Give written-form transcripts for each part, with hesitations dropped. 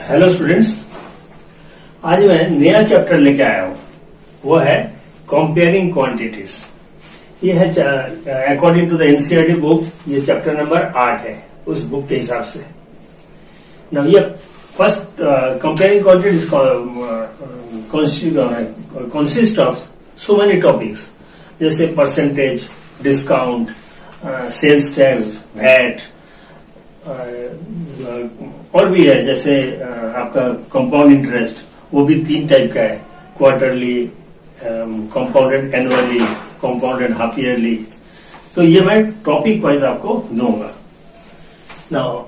Hello students, आज मैं नया चैप्टर लेके आया हूं। वो है कंपेयरिंग क्वांटिटीज। ये है according to the NCERT book, ये चैप्टर नंबर 8 है उस बुक के हिसाब से। नाउ ये first comparing quantities consist of so many topics, जैसे percentage, discount, sales tax, VAT, और भी है जैसे आपका कंपाउंड इंटरेस्ट, वो भी 3 टाइप का है, quarterly, compounded annually, compounded half yearly. तो ये मैं टॉपिक वाइज आपको दूंगा। नाउ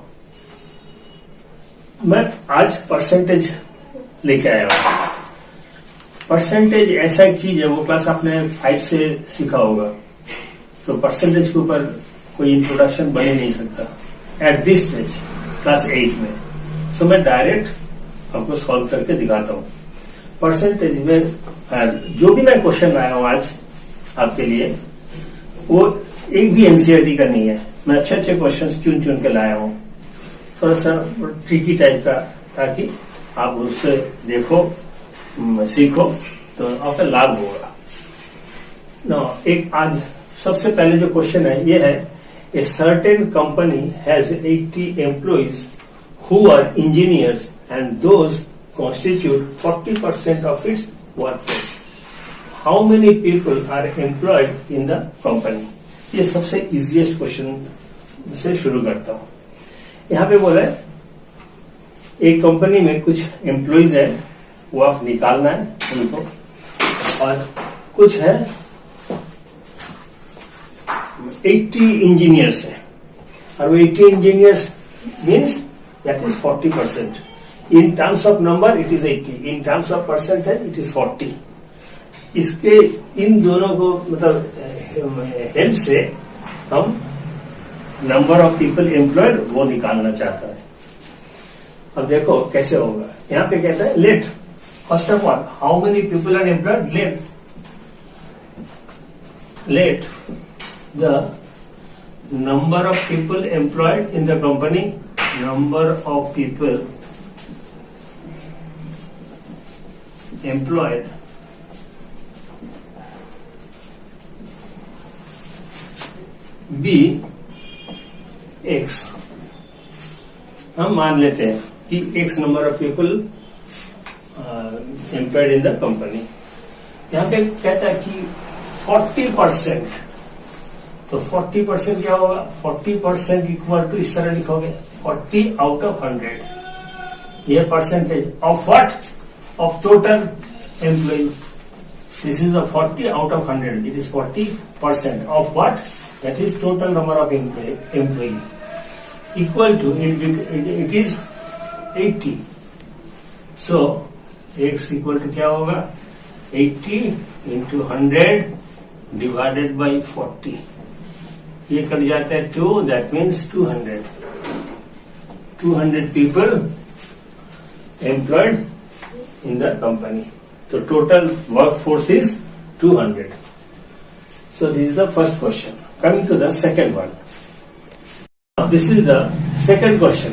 मैं आज परसेंटेज लेके आया हूं। परसेंटेज ऐसा एक चीज है, वो क्लास आपने 5 से सीखा होगा, तो परसेंटेज के ऊपर कोई इंट्रोडक्शन बन ही नहीं सकता एट दिस स्टेज, क्लास 8 में। सो मैं डायरेक्ट आपको सॉल्व करके दिखाता हूं। परसेंटेज में जो भी मैं क्वेश्चन लाया हूं आज आपके लिए, वो एक भी एनसीईआरटी का नहीं है। मैं अच्छे अच्छे क्वेश्चंस चुन के लाया हूं, थोड़ा सा ट्रिकी टाइप का, ताकि आप उससे देखो, सीखो, तो आपका लाभ होगा ना। एक आज सबसे पहले जो क्वेश्चन है ये है, a certain company has 80 employees who are engineers and those constitute 40% of its workforce. How many people are employed in the company? ये सबसे इजीएस्ट क्वेश्चन से शुरू करता हूं। यहां पे बोला है एक कंपनी में कुछ एम्प्लॉइज है, वो आप निकालना है उनको, और कुछ है 80 इंजीनियर्स है, और वो 80 engineers means that is 40%। In terms of number it is 80, in terms of percentage it is 40। इसके इन दोनों को मतलब हेल्प से हम नंबर ऑफ पीपल एम्प्लॉयड वो निकालना चाहता है। अब देखो कैसे होगा। यहां पे कहता है let, first of all how many people are employed, let the number of people employed in the company, number of people employed be X। हम मान लेते हैं कि X number of people employed in the company. यहां पे कहता है कि 40%, तो 40% क्या होगा, 40% इक्वल टू इस तरह लिखोगे 40 आउट ऑफ 100। ये percentage of what, of total employ. This is 40 out of 100, it is 40% of what, that is total number of employ, equal to it is 80। So x equal to क्या होगा, 80 into 100 divided by 40। ये cut जाता है 2, that means 200 people employed in the company. तो total work force is 200। So this is the first question. Coming to the second one, this is the second question.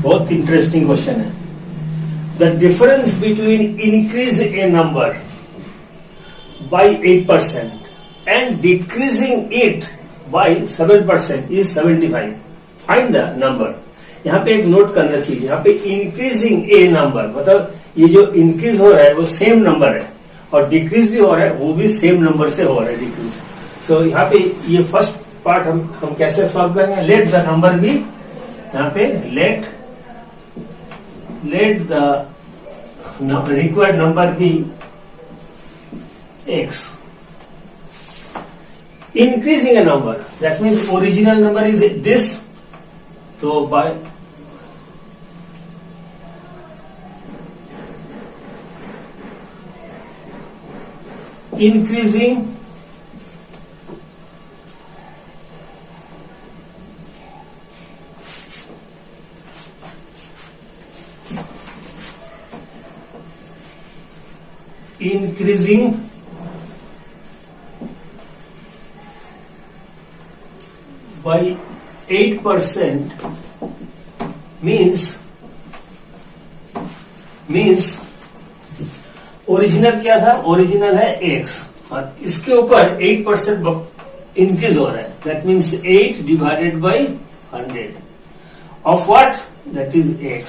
बहुत interesting question है। The difference between increase a number by 8% and decreasing it by 7% is 75. Find the number. यहाँ पे एक note करना चाहिए, यहाँ पे increasing ए number मतलब ये जो इंक्रीज हो रहा है वो सेम नंबर है, और डिक्रीज भी हो रहा है वो भी सेम नंबर से हो रहा है, डिक्रीज। सो यहाँ पे ये फर्स्ट पार्ट हम कैसे सॉल्व करेंगे, लेट द नंबर बी, यहाँ पे let the required number be x। Increasing a number, that means original number is this, so by increasing by 8% means original क्या था? ओरिजिनल है x और इसके ऊपर 8% इंक्रीज हो रहा है. That means 8 divided by 100 of what? That is x.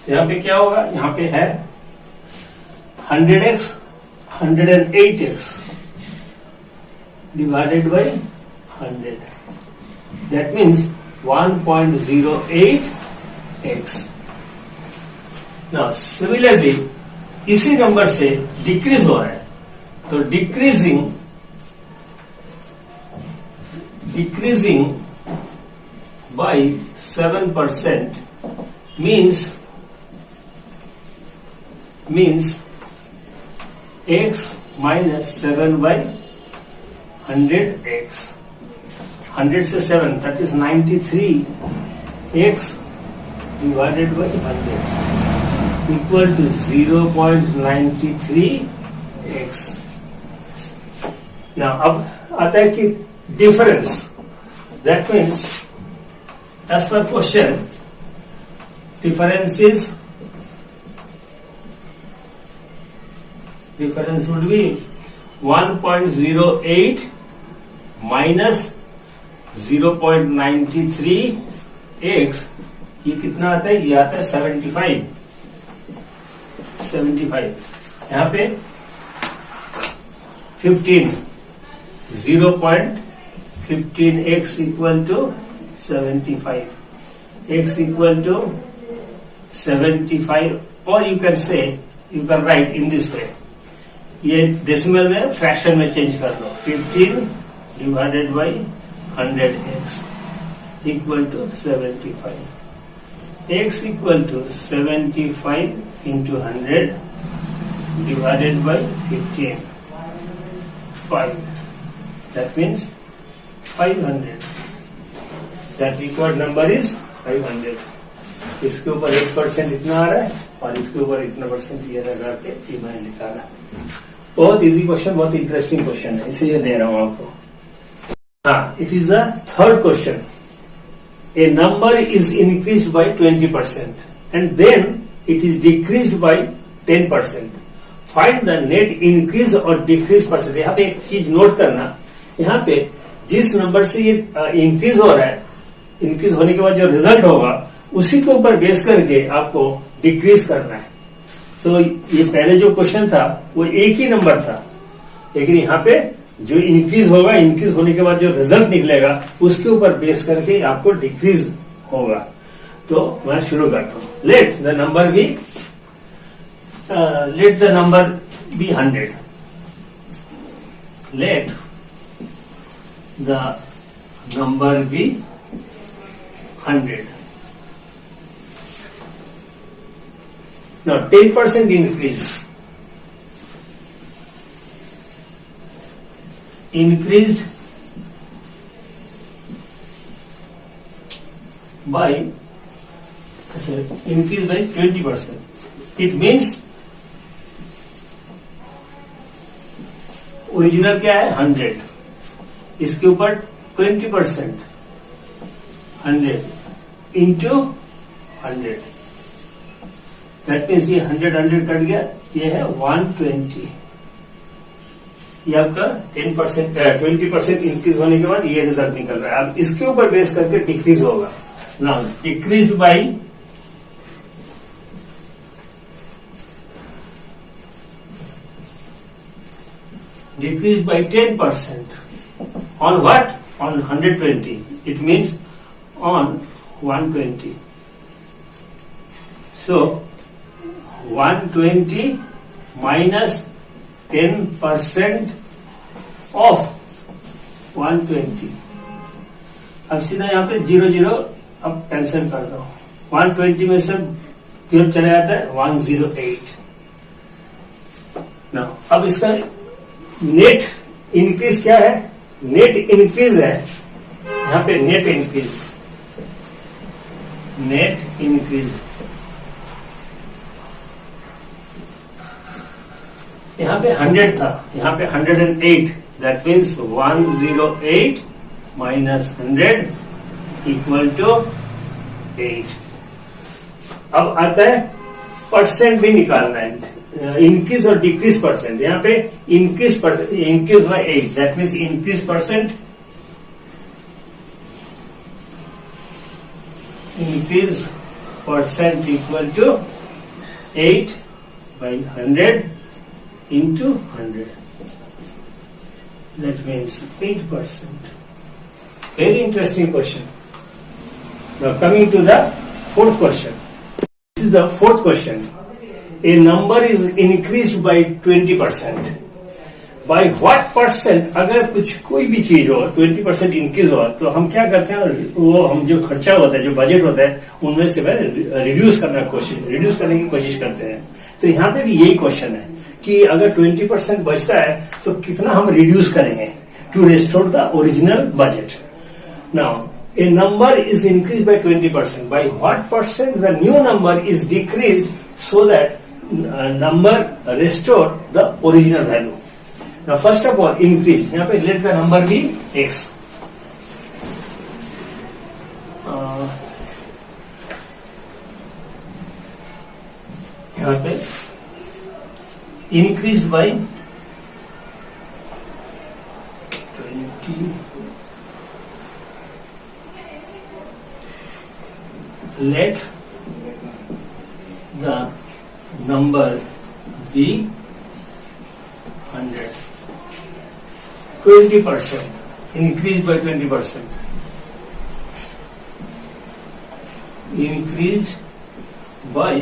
तो यहाँ पे क्या होगा? यहाँ पे है 100x 108x divided by 100. That means 1.08x. Now similarly इसी नंबर से डिक्रीज हो रहा है, तो decreasing by 7% means x minus 7 by 100x. 100 से 7 that is 93x divided by 100 equal to 0.93x. Now अब आता है कि difference. That means as per question difference would be 1.08 minus 0.93x. ये कितना आता है? ये आता है 75. यहाँ पे 15 0.15x equal to 75. X equal to 75, or you can say, you can write in this way. ये डेसिमल में फ्रैक्शन में चेंज कर दो. 15 divided by 100x equal to 75. x equal to 75 into 100 divided by 15. 5. That means 500. That required number is 500. इसके ऊपर 8% इतना आ रहा है और इसके ऊपर इतना परसेंट ये लगा के ये मैंने निकाला. बहुत इजी क्वेश्चन, बहुत इंटरेस्टिंग क्वेश्चन है, इसलिए दे रहा हूं आपको. हाँ, it is the third question. A number is increased by 20% and then it is decreased by 10%. Find the net increase और डिक्रीज परसेंट. यहाँ पे एक चीज नोट करना, यहाँ पे जिस नंबर से ये इंक्रीज हो रहा है, इंक्रीज होने के बाद जो रिजल्ट होगा उसी के ऊपर बेस करके आपको डिक्रीज करना है. तो ये पहले जो क्वेश्चन था वो एक ही नंबर था, लेकिन यहाँ पे जो इंक्रीज होगा, इंक्रीज होने के बाद जो रिजल्ट निकलेगा उसके ऊपर बेस करके आपको डिक्रीज होगा. तो मैं शुरू करता हूं. Let the number be 100. Let the number be 100. Now 10% increased by 20%. It means original क्या है? 100. इसके ऊपर 20% 100 इंटू 100. दैट मीन्स ये 100 कट गया, ये है 120. ये आपका 20% इंक्रीज होने के बाद ये रिजल्ट निकल रहा है. अब इसके ऊपर बेस करके डिक्रीज होगा. Now decrease by 10% on what? On 120. It means on 120. So 120 minus 10% of 120. अब सीधा यहाँ पे 0 अब कैंसिल कर दो. 120 में से 12 चला जाता है 108. ना अब इसका नेट इंक्रीज क्या है? नेट इंक्रीज है यहाँ पे. नेट इंक्रीज यहाँ पे 100 था, यहाँ पे 108. That means 108 minus 100 equal to 8। अब आता है परसेंट भी निकालना है, इंक्रीज और डिक्रीज परसेंट। यहाँ पे increase percent, increase by 8, that means increase percent, increase percent equal to 8 by 100 into 100. That means 8%. Very interesting question. Now coming to the fourth question. This is the fourth question. A number is increased by 20%. By what percent? अगर कुछ कोई भी चीज हो 20% increase हो तो हम क्या करते हैं, वो हम जो खर्चा होता है, जो बजट होता है, उनमें से रिड्यूस करने की कोशिश करते हैं। तो यहाँ पे भी यही क्वेश्चन है कि अगर 20% बचता है तो कितना हम रिड्यूस करेंगे to restore the original budget. Now a number is increased by 20%. By what percent the new number is decreased so that number restore the original value? Now first of all increase, यहाँ पे let the number be x. यहाँ पे increased by 20, let the number be 100. 20%, increased by 20%. Increased by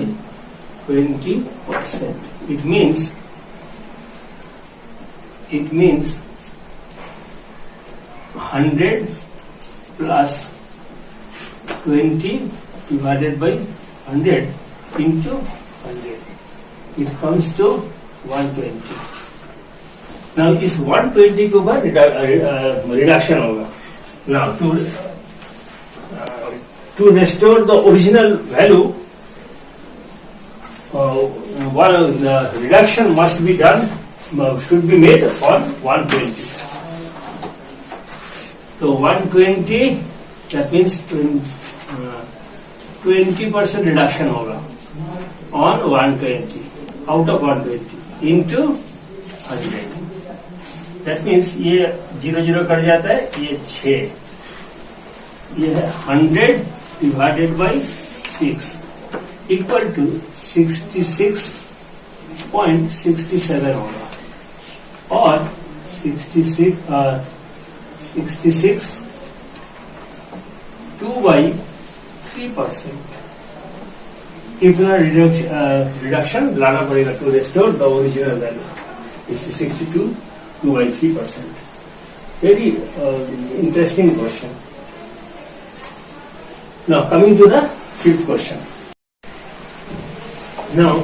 20%. It means 100 plus 20 divided by 100 into 100. It comes to 120. Now इस 120 के ऊपर reduction होगा। Now to restore the original value, the reduction must be done, should be made on 120. So 120, that means 20% reduction होगा on 120, out of 120 into 100. That means ये 0 0 cut जाता है, ये 6, ये है 100 divided by 6 equal to 66.67 होगा, और 66 2 by 3%. इतना रिडक्शन लाना पड़ेगा to restore the original value. This is 62 2 by 3%. Very interesting question. Now coming to the fifth question. Now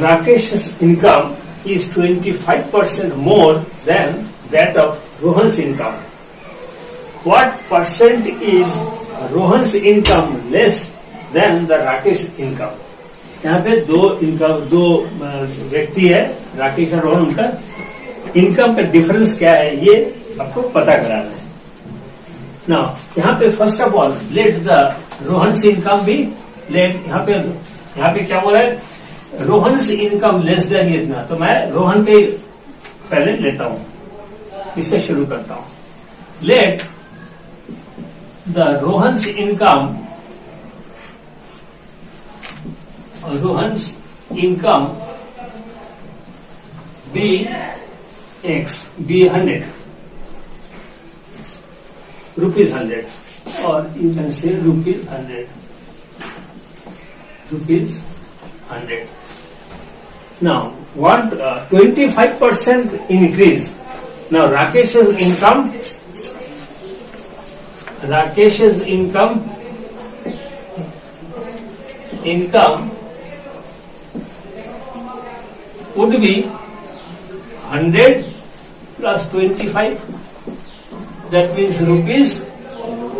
Rakesh's income is 25% more than that of Rohan's income. What percent is Rohan's income less than the Rakesh income? यहाँ पे दो व्यक्ति है, राकेश और रोहन, उनका income का difference क्या है ये आपको पता कराना है. नाउ यहाँ पे first of all let the Rohan's income भी लेट, यहाँ पे क्या बोला है, रोहन्स इनकम लेस देन इतना, तो मैं रोहन के पहले लेता हूं, इससे शुरू करता हूं. Let the Rohan's income be X, be 100 rupees 100, or you can say rupees 100. Now, 25% increase. Now, Rakesh's income would be 100 plus 25, that means rupees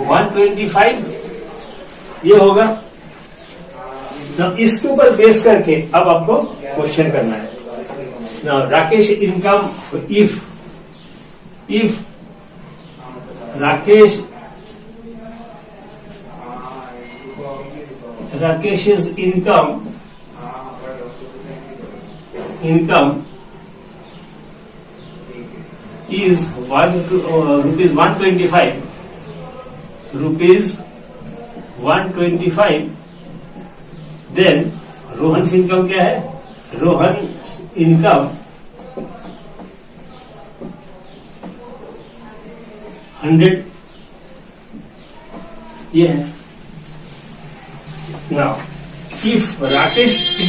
125 ये होगा. Now इसके ऊपर बेस करके अब आपको क्वेश्चन करना है. Now Rakesh income, if Rakesh Rakesh's income is rupees 125. Rupees 125. Then Rohan's income क्या है? Rohan's income 100 ये है. Now, if Rakesh's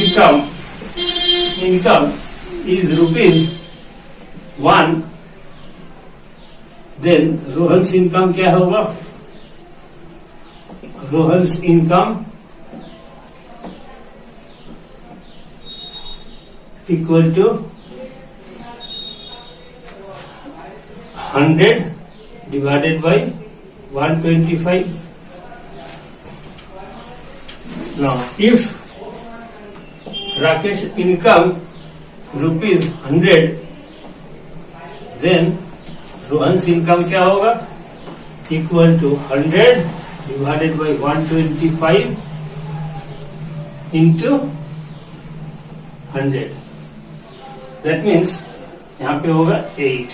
income is rupees 1, then Rohan's income क्या होगा? Rohan's income equal to 100 divided by 125. Now, if Rakesh income rupees 100, then Rohan's income क्या होगा? Equal to 100 divided by 125 into 100. That means यहाँ पे होगा 8,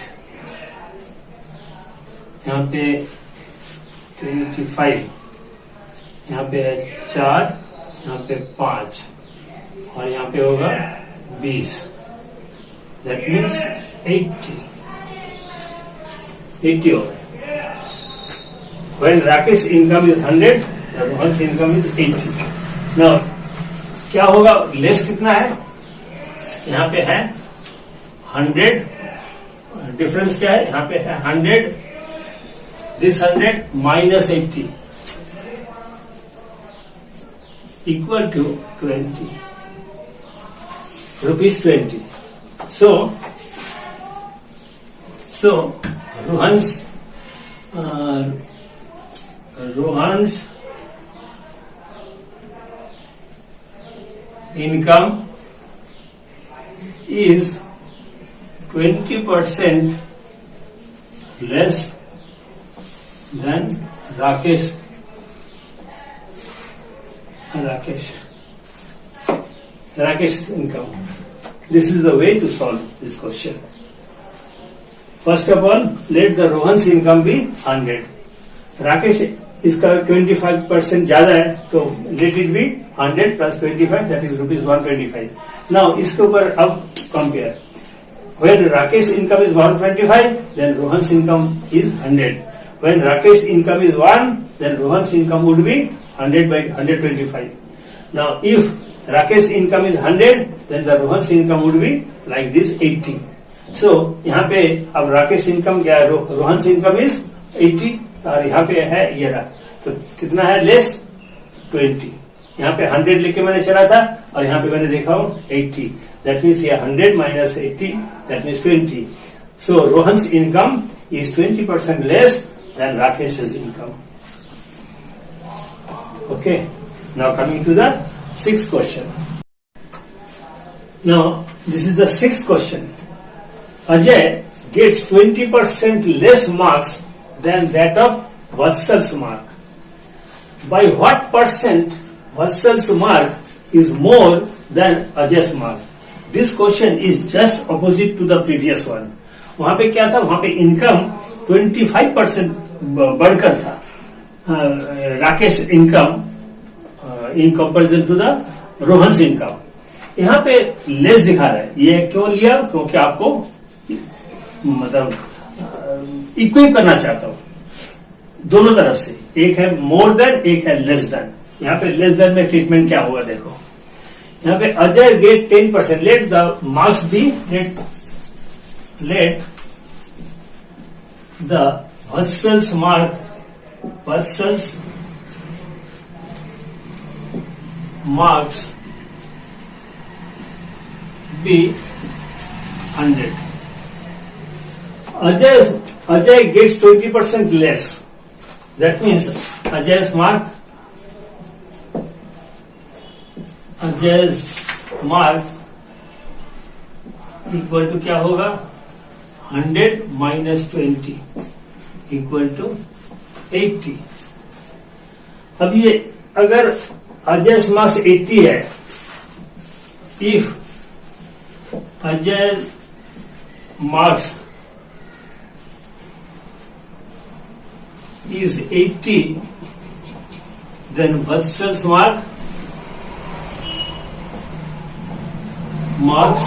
यहाँ पे 25, यहाँ पे है 4, यहाँ पे 5 और यहाँ पे होगा 20. That means 80 होगा. When Rakesh income is 100, Rohan's income is 80. Now क्या होगा? लेस कितना है? यहाँ पे है 100. डिफरेंस क्या है? यहाँ पे है 100. This 100 minus 80 equal to 20. Rupees 20. So Rohan's income is 20% less than Rakesh's income. This is the way to solve this question. First of all, let the Rohan's income be 100. Rakesh इसका 25% ज्यादा है, तो let it be 100 plus 25, that is rupees 125. Now इसके ऊपर अब compare. When Rakesh income is 125, then Rohan's income is 100. When Rakesh's income is 1, then Rohan's income would be 100 by 125. Now, if Rakesh's income is 100, then the Rohan's income would be like this 80. So, यहाँ पे अब Rakesh's income क्या है? Rohan's income is 80 और यहाँ पे है ये रहा. तो कितना है? लेस 20. यहाँ पे 100 लेके मैंने चला था और यहाँ पे मैंने देखा हूँ 80. That means ये 100 minus 80, that means 20. So, Rohan's income is 20% less than Rakesh's income. Okay. Now coming to the sixth question. Now this is the sixth question. Ajay gets 20% less marks than that of Vatsal's mark. By what percent Vatsal's mark is more than Ajay's mark? This question is just opposite to the previous one. वहां पे क्या था? वहां पे income 25% बढ़कर था. Rakesh income in comparison to the Rohan's income. यहाँ पे लेस दिखा रहा है. ये क्यों लिया? क्योंकि आपको मतलब इक्विप करना चाहता हूं दोनों तरफ से. एक है मोर देन, एक है लेस देन. यहाँ पे लेस देन में ट्रीटमेंट क्या होगा देखो. यहाँ पे Ajay get 10%. Let the marks be let the Vatsal's marks be 100. Ajay gets 20% less. That means Ajay's mark equal to क्या होगा? 100 minus 20 equal to 80. अब ये अगर Ajay's marks 80 है. If Ajay's marks is 80, then Vatsal's marks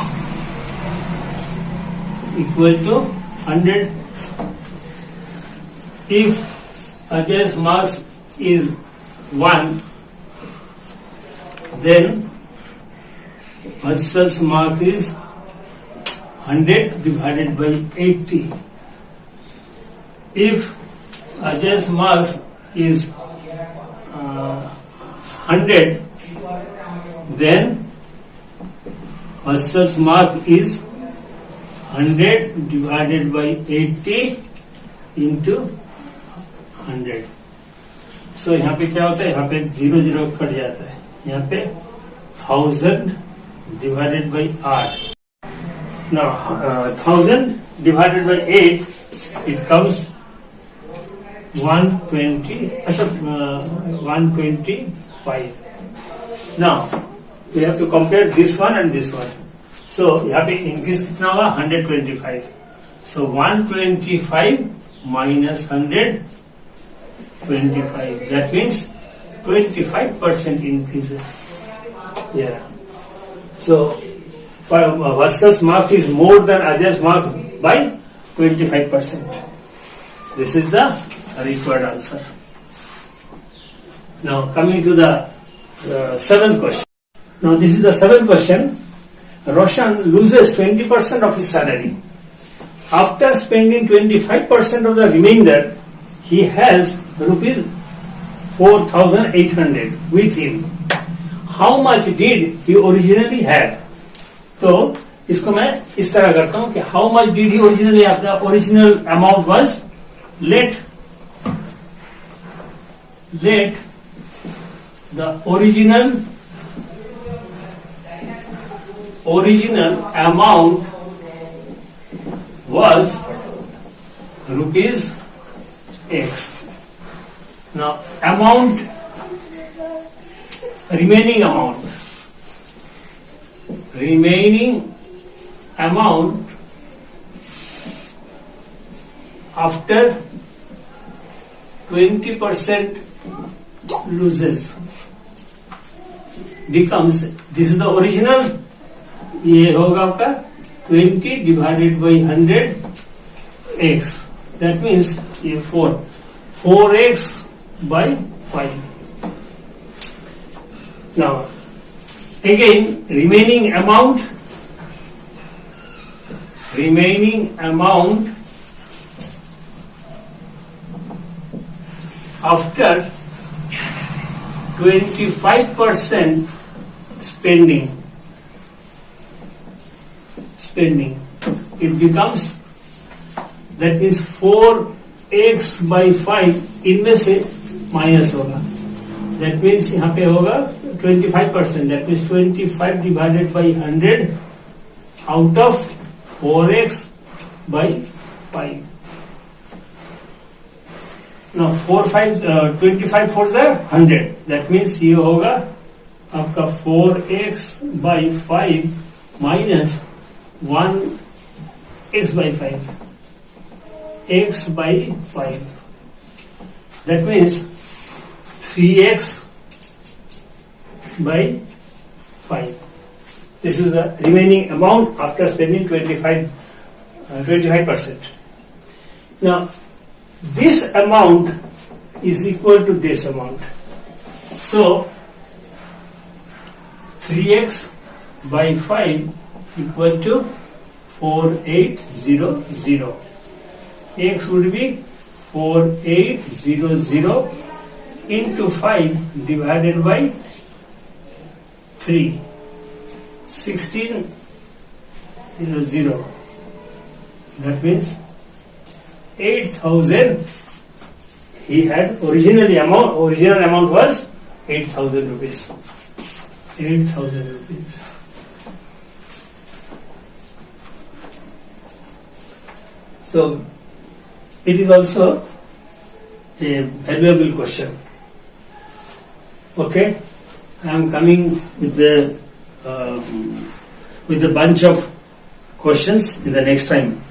equal to 100. If Ajay's marks is 1, then Vatsal's mark is 100 divided by 80. If Ajay's marks is 100, then Vatsal's mark is 100 divided by 80 into 100. So यहाँ पे क्या होता है, यहाँ पे 0 0 cut जाता है, यहाँ पे 1000 divided by 8. Now 1000 divided by 8, it comes 120. 125. Now we have to compare this one and this one. So यहाँ पे increase कितना होगा, 125. So 125 minus 125. That means 25% increase. Yeah. So Vatsal's mark is more than Ajay's mark by 25%. This is the required answer. Now coming to the seventh question. Now this is the seventh question. Roshan loses 20% of his salary. After spending 25% of the remainder, he has rupees 4,800 with him. How much did he originally have? तो इसको मैं इस तरह करता हूं कि how much did he originally have? The original amount was, let the original amount was rupees X. Now remaining amount after 20% loses becomes, this is the original, ये होगा आपका 20 divided by 100 x. That means ये 4x by 5. Now again remaining amount after 25% spending, it becomes, that means 4x by 5 इनमें से minus होगा. That means यहाँ पे होगा 25%. That means 25 divided by 100 out of 4x by 5. Now 25 4 is 100. That means ये होगा आपका 4x by 5 minus 1x by 5. X by 5. That means 3x by 5. This is the remaining amount after spending 25%. Now this amount is equal to this amount. So 3x by 5 equal to 4800. X would be 4800 into 5 divided by 3. 1600. That means 8,000 he had. Original amount was 8,000 rupees. 8,000 rupees. So it is also a valuable question. Okay. I am coming with a bunch of questions in the next time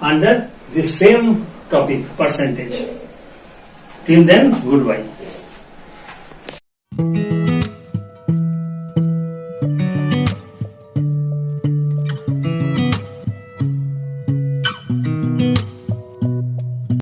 under the same topic, percentage. Till then, goodbye.